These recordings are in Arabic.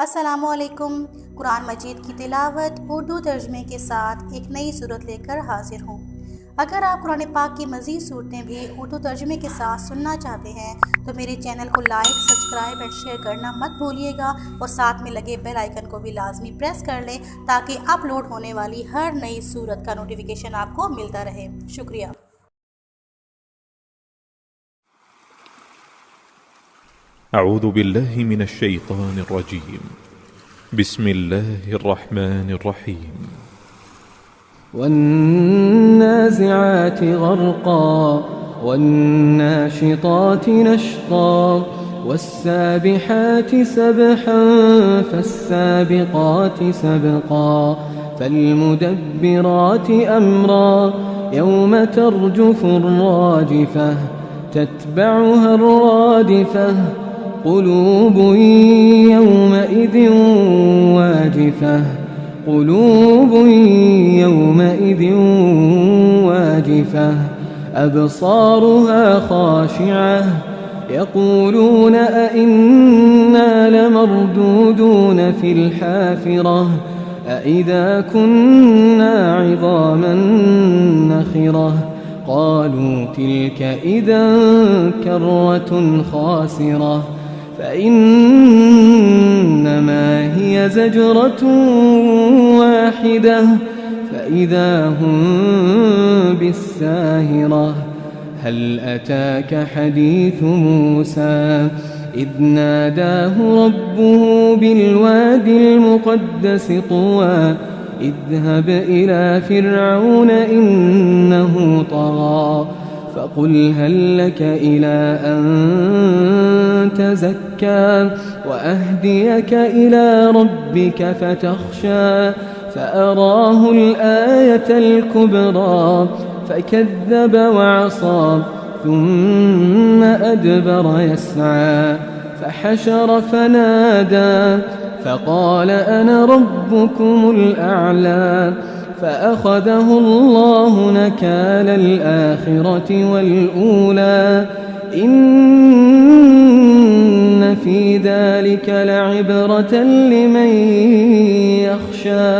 अस्सलामुअलैकुम। कुरान मजीद की तिलावत उर्दू तर्जमे के साथ एक नई सूरत लेकर हाजिर हूँ। अगर आप कुरान पाक की मज़ीद सूरतें भी उर्दू तर्जमे के साथ सुनना चाहते हैं तो मेरे चैनल को लाइक, सब्सक्राइब एंड शेयर करना मत भूलिएगा और साथ में लगे बेल आइकन को भी लाजमी प्रेस कर लें ताकि अपलोड होने वाली हर नई सूरत का नोटिफिकेशन आपको मिलता रहे। शुक्रिया। أعوذ بالله من الشيطان الرجيم. بسم الله الرحمن الرحيم. والنازعات غرقا والناشطات نشطا والسابحات سبحا فالسابقات سبقا فالمدبرات أمرا يوم ترجف الراجفة تتبعها الرادفة قلوب يومئذ واجفة أبصارها خاشعة يقولون أئنا لمردودون في الحافرة أئذا كنا عظاما نخرة قالوا تلك إذا كرة خاسرة فإنما هي زجرة واحدة فإذا هم بالساهرة هل أتاك حديث موسى إذ ناداه ربه بالوادي المقدس طوى اذهب إلى فرعون إنه طغى فقل هل لك إلى أن تزكى وأهديك إلى ربك فتخشى فأراه الآية الكبرى فكذب وعصى ثم أدبر يسعى فحشر فنادى فقال أنا ربكم الأعلى فأخذه الله نكال الآخرة والأولى إن في ذلك لعبرة لمن يخشى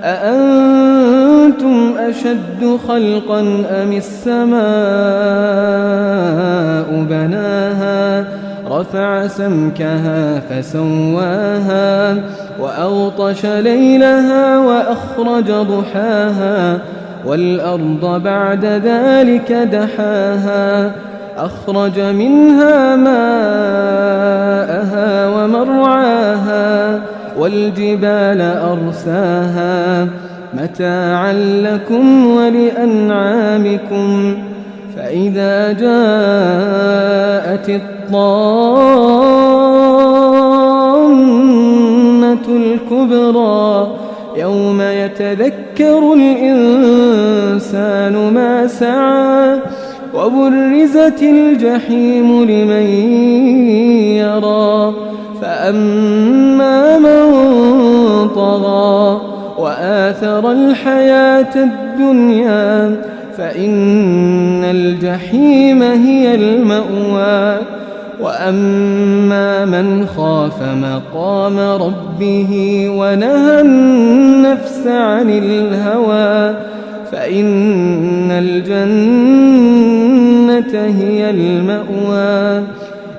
أأنتم أشد خلقا أم السماء بناها رفع سمكها فسواها وأغطش ليلها وأخرج ضحاها والأرض بعد ذلك دحاها أخرج منها ماءها ومرعاها والجبال أرساها متاعا لكم ولأنعامكم فإذا جاءت الطامة الكبرى يوم يتذكر الإنسان ما سعى وبرزت الجحيم لمن يرى فأما من طغى وآثر الحياة الدنيا فإن الجحيم هي المأوى وأما من خاف مقام ربه ونهى النفس عن الهوى فإن الجنة هي المأوى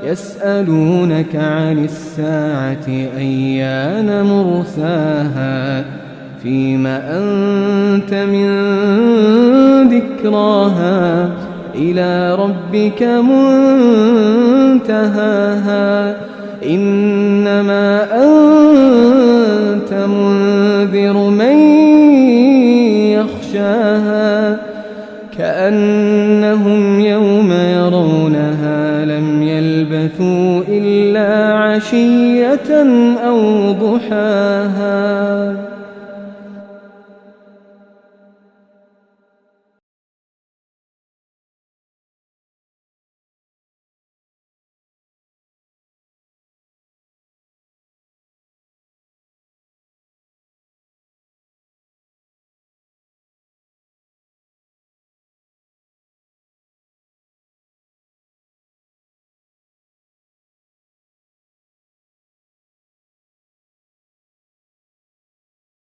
يسألونك عن الساعة أيان مرساها فيم أنت من ذكراها إلى ربك منتهاها إنما أنت منذر من يخشاها كأنهم يوم يرونها لم يلبثوا إلا عشية أو ضحاها.